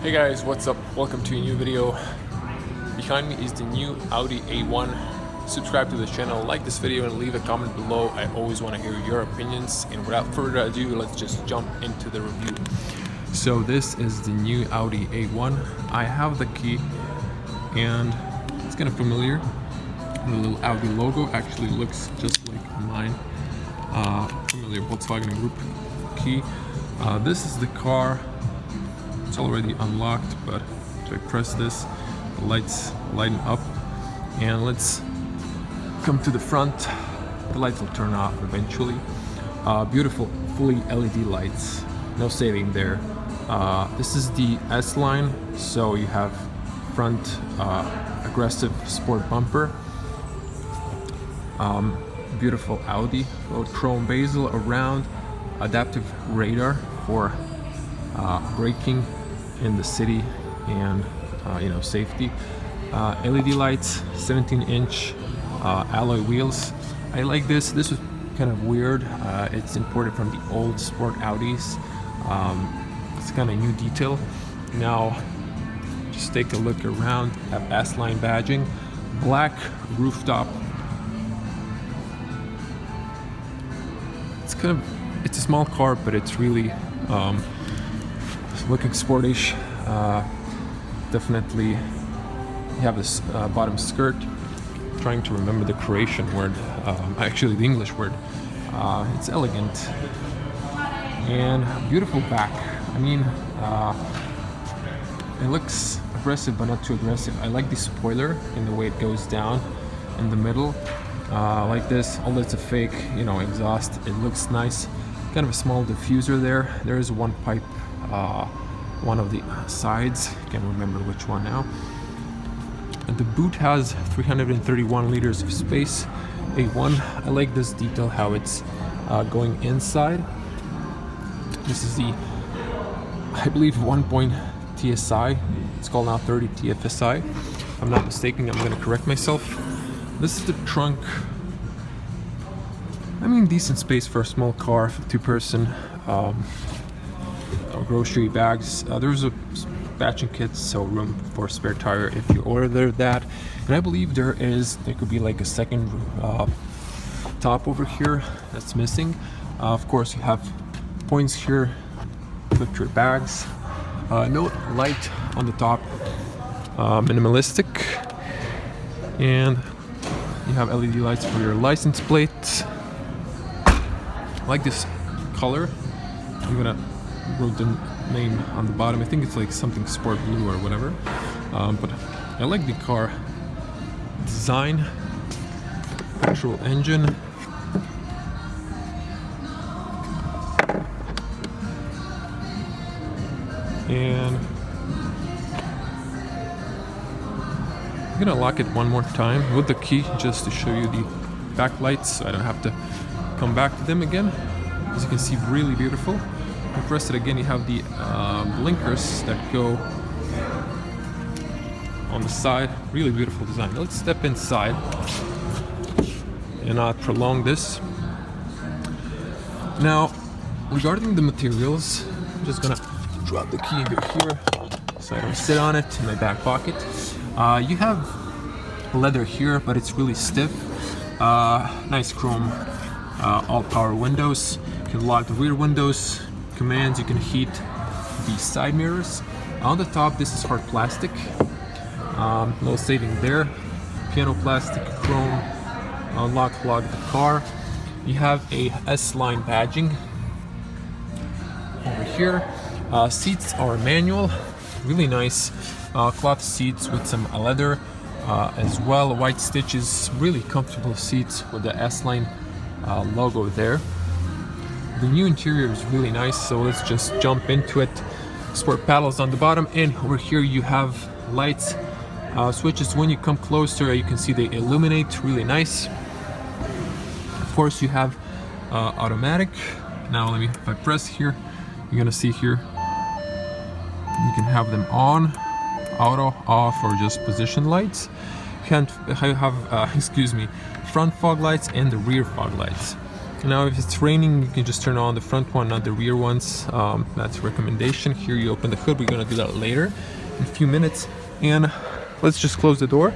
Hey guys, what's up? Welcome to a new video. Behind me is the new Audi A1. Subscribe to the channel, like this video, and leave a comment below. I always want to hear your opinions. And without further ado, let's just jump into the review. So this is the new Audi A1. I have the key, and it's kind of familiar. The little Audi logo actually looks just like mine. Familiar Volkswagen Group key. This is the car. It's already unlocked, but if I press this, the lights lighten up. And let's come to the front. The lights will turn off eventually. Beautiful fully LED lights, no saving there. This is the S line, so you have front aggressive sport bumper. Beautiful Audi, little chrome bezel around, adaptive radar for braking in the city and safety. LED lights, 17-inch alloy wheels. I like this. This was kind of weird. It's imported from the old sport Audis. It's kind of new detail. Now, just take a look around. Have S-line badging, black rooftop. It's a small car, but it's really looking sportish. Definitely, you have this bottom skirt. Trying to remember the Croatian word, actually the English word. It's elegant and beautiful back. I mean, it looks aggressive, but not too aggressive. I like the spoiler in the way it goes down in the middle, like this. Although it's a fake, exhaust, it looks nice. Kind of a small diffuser there. There is one pipe, one of the sides. Can't remember which one now. And the boot has 331 liters of space. A1. I like this detail, how it's going inside. This is the, I believe, 1 TSI. It's called now 30 TFSI. If I'm not mistaken, I'm going to correct myself. This is the trunk. I mean, decent space for a small car, for two-person. Grocery bags. There's a batching kit, so room for spare tire if you order that. And I believe there could be like a second top over here that's missing. Of course, you have points here. Put your bags. No light on the top. Minimalistic. And you have LED lights for your license plate. I like this color. I'm gonna wrote the name on the bottom. I think it's like something sport blue or whatever. But I like the car design. Petrol engine. And I'm gonna lock it one more time with the key just to show you the backlights, so I don't have to come back to them again. As you can see, really beautiful. If you press it again, you have the blinkers that go on the side. Really beautiful design. Let's step inside and not prolong this. Now, regarding the materials, I'm just gonna drop the key over here so I don't sit on it in my back pocket. You have leather here, but it's really stiff. Nice chrome, all power windows. You can lock the rear windows. Commands, you can heat the side mirrors. On the top, this is hard plastic. No saving there. Piano plastic, chrome. Unlock, log the car. You have a S-line badging over here. Seats are manual. Really nice cloth seats with some leather as well. White stitches. Really comfortable seats with the S-line logo there. The new interior is really nice, so let's just jump into it. Sport paddles on the bottom, and over here you have lights, switches. When you come closer, you can see they illuminate, really nice. Of course, you have automatic. Now if I press here, you're gonna see here, you can have them on, auto, off, or just position lights. You can have, front fog lights and the rear fog lights. Now if it's raining, you can just turn on the front one, not the rear ones. That's a recommendation. Here you open the hood. We're gonna do that later in a few minutes. And let's just close the door.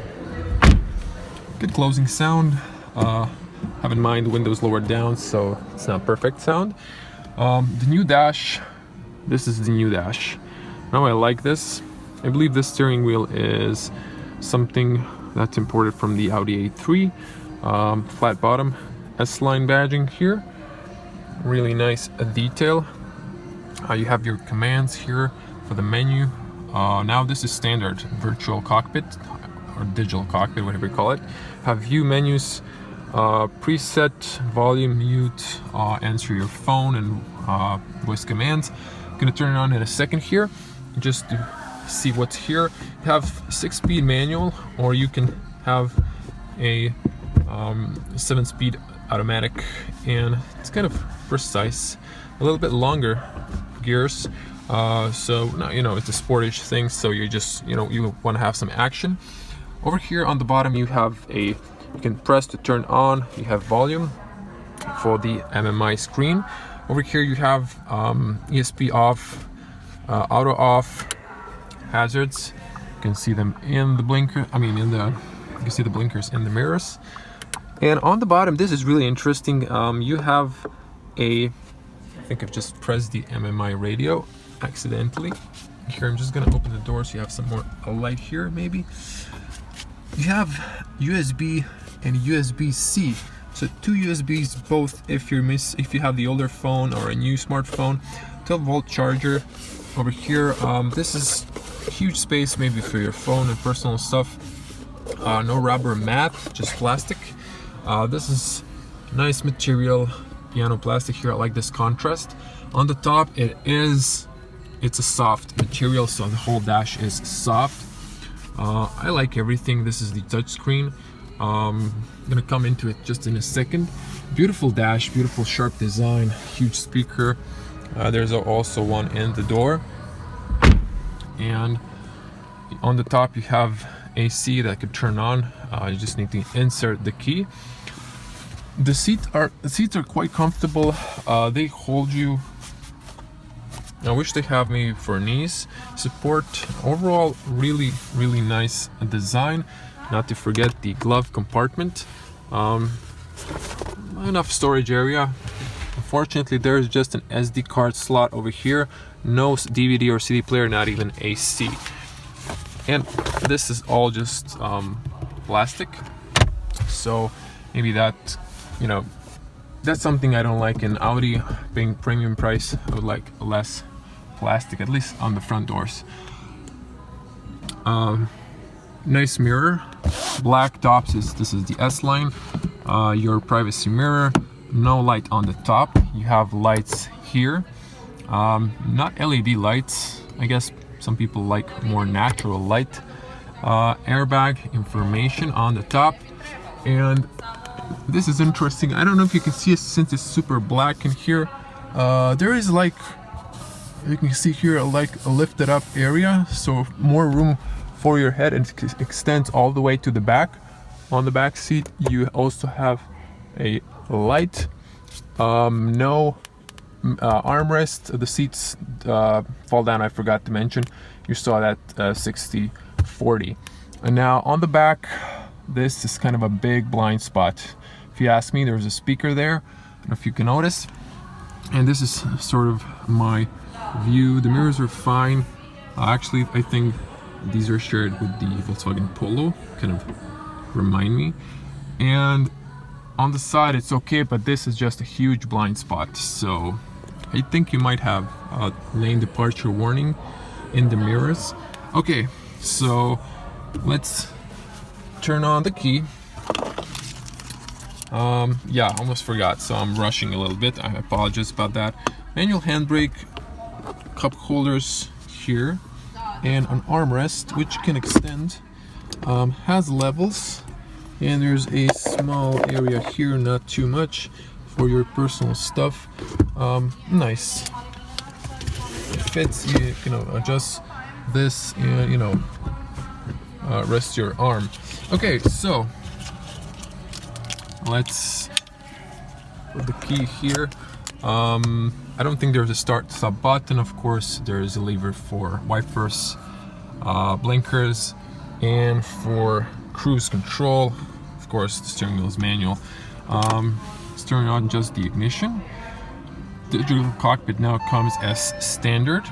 Good closing sound. Have in mind the windows lowered down, so it's not perfect sound. The new dash, this is the new dash. Now I like this. I believe this steering wheel is something that's imported from the Audi A3. Flat bottom, S-line badging here. Really nice detail. You have your commands here for the menu. Now this is standard virtual cockpit or digital cockpit, whatever you call it. Have view menus, preset, volume, mute, answer your phone and voice commands. I'm gonna turn it on in a second here just to see what's here. You have 6-speed manual, or you can have a 7-speed automatic, and it's kind of precise. A little bit longer gears, so now, you know, it's a sportish thing, so you just, you know, you want to have some action. Over here on the bottom you have you can press to turn on. You have volume for the MMI screen. Over here you have ESP off, auto off, hazards. You can see them in the blinker. I mean, you can see the blinkers in the mirrors. And on the bottom, this is really interesting. You have I think I've just pressed the MMI radio accidentally. Here, I'm just gonna open the door so you have some more light here, maybe. You have USB and USB-C. So 2 USBs, both if you have the older phone or a new smartphone. 12-volt charger. Over here, this is huge space maybe for your phone and personal stuff. No rubber mat, just plastic. This is nice material, piano plastic here. I like this contrast. On the top, it's a soft material, so the whole dash is soft. I like everything. This is the touch screen. I'm gonna come into it just in a second. Beautiful dash, beautiful sharp design, huge speaker. There's also one in the door, and on the top you have AC that could turn on. You just need to insert the key. The seats are quite comfortable. They hold you. I wish they have me for knees support. Overall, really nice design. Not to forget the glove compartment. Enough storage area. Unfortunately, there's just an SD card slot over here. No DVD or CD player, not even AC. And this is all just plastic. So maybe that, you know, that's something I don't like in Audi. Being premium price, I would like less plastic, at least on the front doors. Nice mirror, black tops. This is the S line. Your privacy mirror. No light on the top. You have lights here, not LED lights. I guess some people like more natural light. Airbag information on the top, and this is interesting. I don't know if you can see it since it's super black in here. There is, like, you can see here, like a lifted up area, so more room for your head, and it extends all the way to the back. On the back seat you also have a light. No armrest. The seats fall down. I forgot to mention, you saw that 60/40. And now on the back, this is kind of a big blind spot. If you ask me, there's a speaker there. I don't know if you can notice. And this is sort of my view. The mirrors are fine. Actually, I think these are shared with the Volkswagen Polo, kind of remind me. And on the side it's okay, but this is just a huge blind spot. So I think you might have lane departure warning in the mirrors. Okay, so let's turn on the key. Yeah, almost forgot, so I'm rushing a little bit. I apologize about that. Manual handbrake, cup holders here, and an armrest which can extend. Has levels, and there's a small area here, not too much, for your personal stuff. Nice. It fits. You can adjust this and rest your arm. Okay, so let's with the key here. I don't think there's a start-stop button. Of course, there's a lever for wipers, blinkers, and for cruise control. Of course, the steering wheel is manual. Let's turn on just the ignition. Digital cockpit now comes as standard.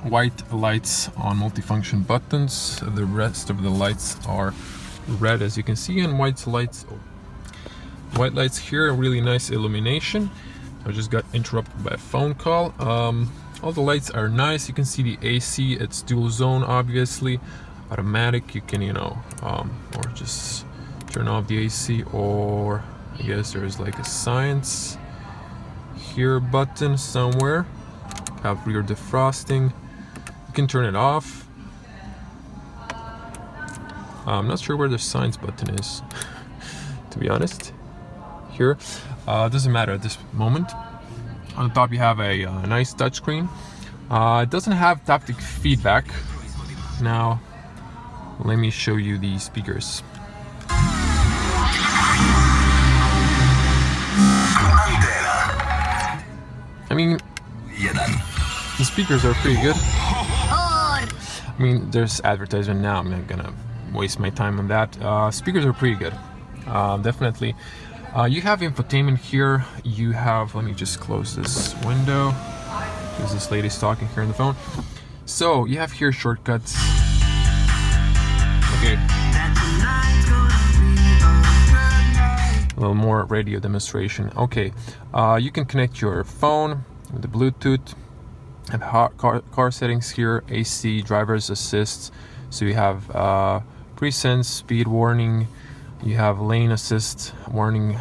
White lights on multifunction buttons. The rest of the lights are red, as you can see, and white lights here. Really nice illumination. I just got interrupted by a phone call. All the lights are nice. You can see the AC. It's dual zone, obviously. Automatic. You can, or just turn off the AC, or I guess there's like a science here button somewhere. Have rear defrosting. You can turn it off. I'm not sure where the science button is, to be honest. Here, doesn't matter at this moment. On the top you have a nice touchscreen. It doesn't have haptic feedback. Now, let me show you the speakers. I mean, the speakers are pretty good. I mean, there's advertisement now. I'm not gonna waste my time on that. Speakers are pretty good, definitely. You have infotainment here. You have, let me just close this window because this lady's talking here on the phone. So you have here shortcuts. Okay. A little more radio demonstration. Okay, you can connect your phone with the Bluetooth. Have car settings here, AC, driver's assist. So you have presense, speed warning. You have lane assist warning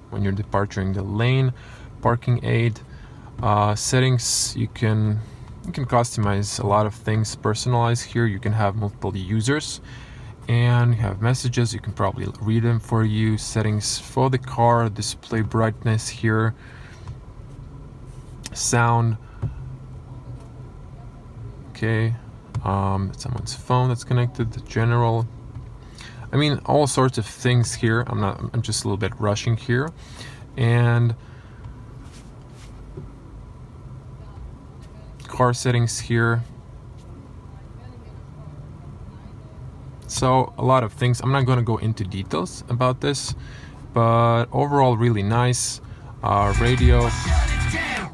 when you're departing the lane, parking aid. Settings, you can customize a lot of things, personalize here. You can have multiple users, and you have messages. You can probably read them for you. Settings for the car, display brightness here, sound. Okay, someone's phone that's connected, the general. I mean, all sorts of things here. I'm just a little bit rushing here. And car settings here. So a lot of things. I'm not going to go into details about this, but overall really nice. Radio, I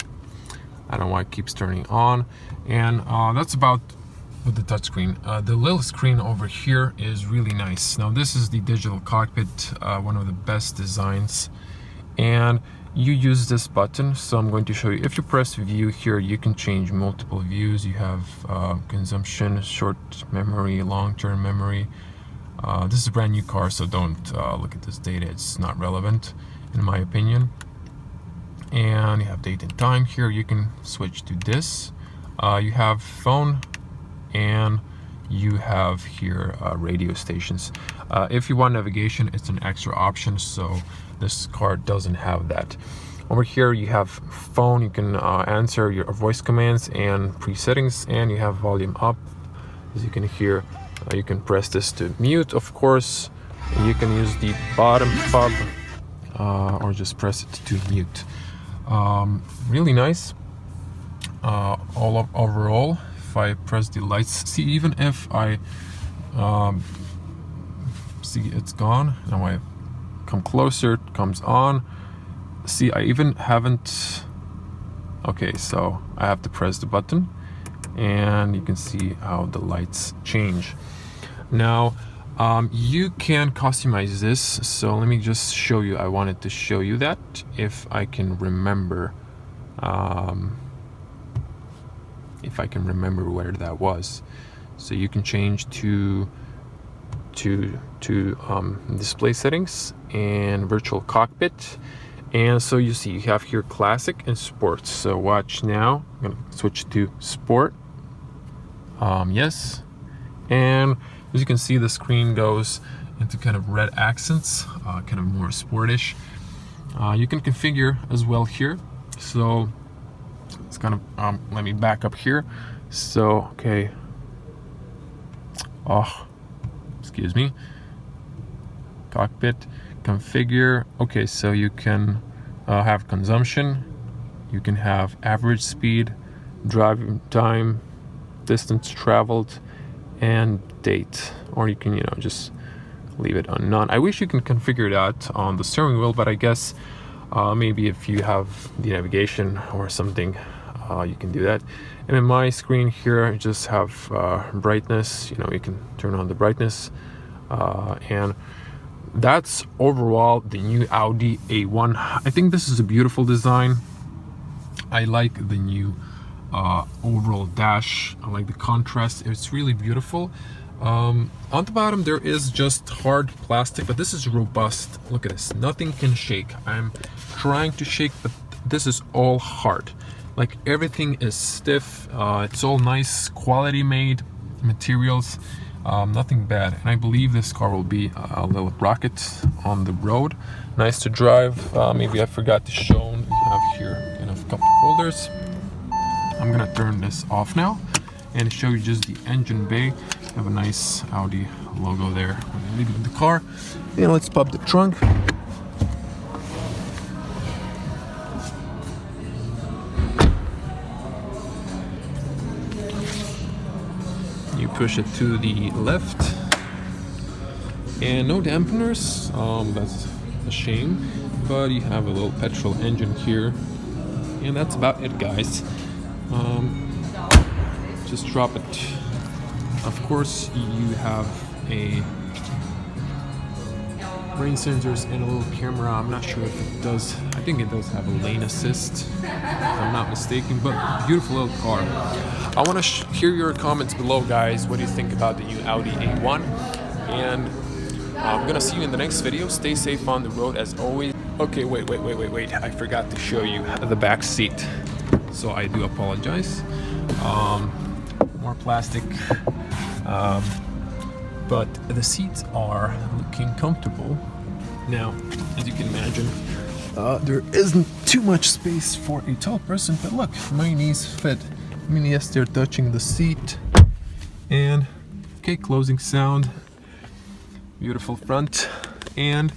don't know why it keeps turning on. And that's about with the touchscreen. The little screen over here is really nice. Now this is the digital cockpit, one of the best designs, and you use this button. So I'm going to show you. If you press view here, you can change multiple views. You have consumption, short memory, long-term memory. This is a brand new car, so don't look at this data. It's not relevant in my opinion. And you have date and time here. You can switch to this. You have phone, and you have here radio stations. If you want navigation, it's an extra option, so this car doesn't have that. Over here you have phone. You can answer your voice commands and presettings, and you have volume up. As you can hear, you can press this to mute, of course. You can use the bottom fob or just press it to mute. Really nice. Overall, if I press the lights, see, even if I see it's gone, now I come closer, it comes on. See, I even haven't. Okay, so I have to press the button, and you can see how the lights change. Now you can customize this, so let me just show you. I wanted to show you that, if I can remember. If I can remember where that was. So you can change to display settings and virtual cockpit. And so you see, you have here classic and sports. So watch now. I'm gonna switch to sport. Yes. And as you can see, the screen goes into kind of red accents, kind of more sportish. You can configure as well here. So it's kind of, let me back up here. So, okay. Oh, excuse me. Cockpit. configure. Okay, so you can have consumption, you can have average speed, driving time, distance traveled, and date, or you can, you know, just leave it on none. I wish you can configure that on the steering wheel, but I guess maybe if you have the navigation or something, you can do that. And in my screen here, I just have brightness. You know, you can turn on the brightness, and that's overall the new Audi A1. I think this is a beautiful design. I like the new overall dash. I like the contrast. It's really beautiful. On the bottom there is just hard plastic, but this is robust. Look at this, nothing can shake. I'm trying to shake, but this is all hard. Like everything is stiff. It's all nice quality made materials, nothing bad. And I believe this car will be a little rocket on the road, nice to drive. Maybe I forgot to show, we have here kind of cup holders. I'm gonna turn this off now and show you just the engine bay. Have a nice Audi logo there when you're leaving the car. And let's pop the trunk. You push it to the left, and no dampeners. That's a shame, but you have a little petrol engine here, and that's about it, guys. Just drop it. Of course, you have a rain sensors and a little camera. I'm not sure if it does. I think it does have a lane assist, if I'm not mistaken, but beautiful little car. I want to hear your comments below, guys. What do you think about the new Audi A1? And I'm gonna see you in the next video. Stay safe on the road as always. Okay, wait. I forgot to show you the back seat, so I do apologize. More plastic, but the seats are looking comfortable. Now, as you can imagine, there isn't too much space for a tall person, but look, my knees fit. I mean, yes, they're touching the seat. And okay, closing sound, beautiful front. And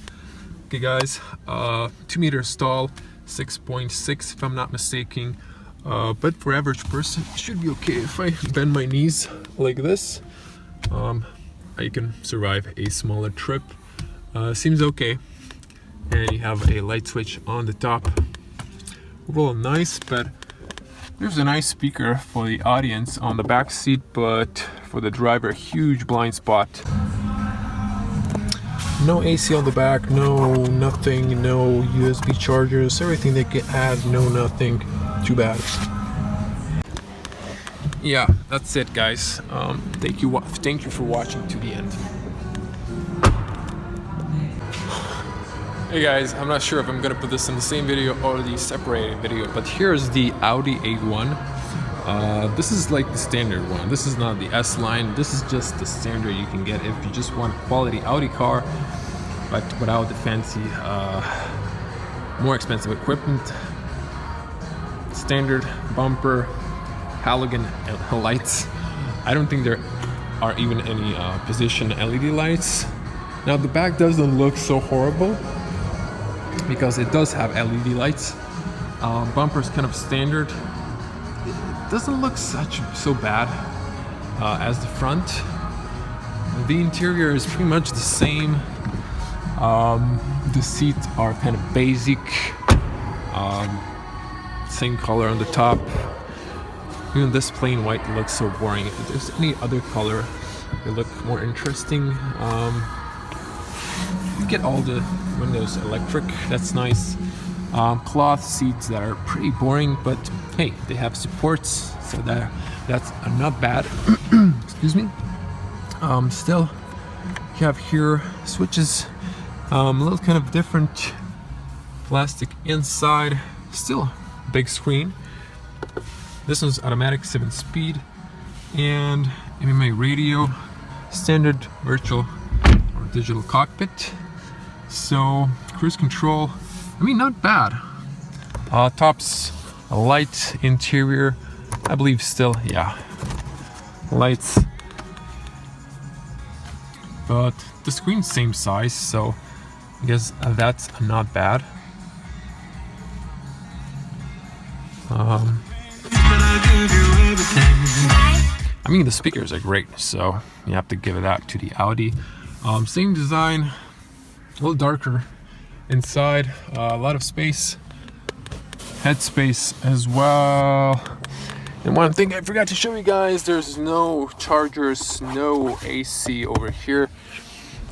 okay, guys, 2 meters tall, 6.6 if I'm not mistaken. But for average person, it should be okay. If I bend my knees like this, I can survive a smaller trip. Seems okay. And you have a light switch on the top. Overall nice, but there's a nice speaker for the audience on the back seat, but for the driver, huge blind spot. No AC on the back, no nothing, no USB chargers, everything they can add, no nothing. Too bad. Yeah, that's it, guys. Thank you for watching to the end. Hey guys, I'm not sure if I'm gonna put this in the same video or the separated video, but here's the Audi A1. This is like the standard one. This is not the S line. This is just the standard you can get if you just want a quality Audi car, but without the fancy, more expensive equipment. Standard bumper, halogen lights. I don't think there are even any position LED lights. Now the back doesn't look so horrible because it does have LED lights. Bumper's kind of standard. It doesn't look so bad as the front. The interior is pretty much the same. The seats are kind of basic. Same color on the top. Even this plain white looks so boring. If there's any other color, they look more interesting. You get all the windows electric. That's nice. Cloth seats that are pretty boring, but hey, they have supports, so that's not bad. Excuse me. Still, you have here switches. A little kind of different plastic inside. Still big screen. This one's automatic 7-speed, and MMA radio, standard virtual or digital cockpit. So cruise control, I mean, not bad. Tops a light interior, I believe still, yeah, lights. But the screen's same size, so I guess that's not bad. I mean, the speakers are great, so you have to give it that to the Audi. Same design, a little darker inside, a lot of space, head space as well. And one thing I forgot to show you guys, there's no chargers, no AC over here.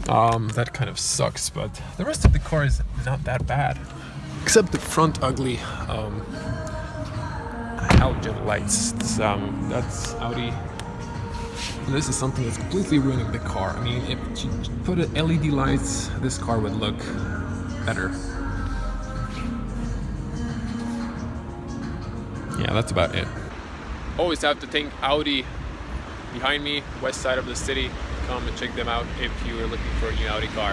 That kind of sucks, but the rest of the car is not that bad, except the front ugly halogen lights. That's Audi. This is something that's completely ruining the car. I mean, if you put LED lights, this car would look better. Yeah, that's about it. Always have to thank Audi behind me, west side of the city. Come and check them out if you are looking for a new Audi car.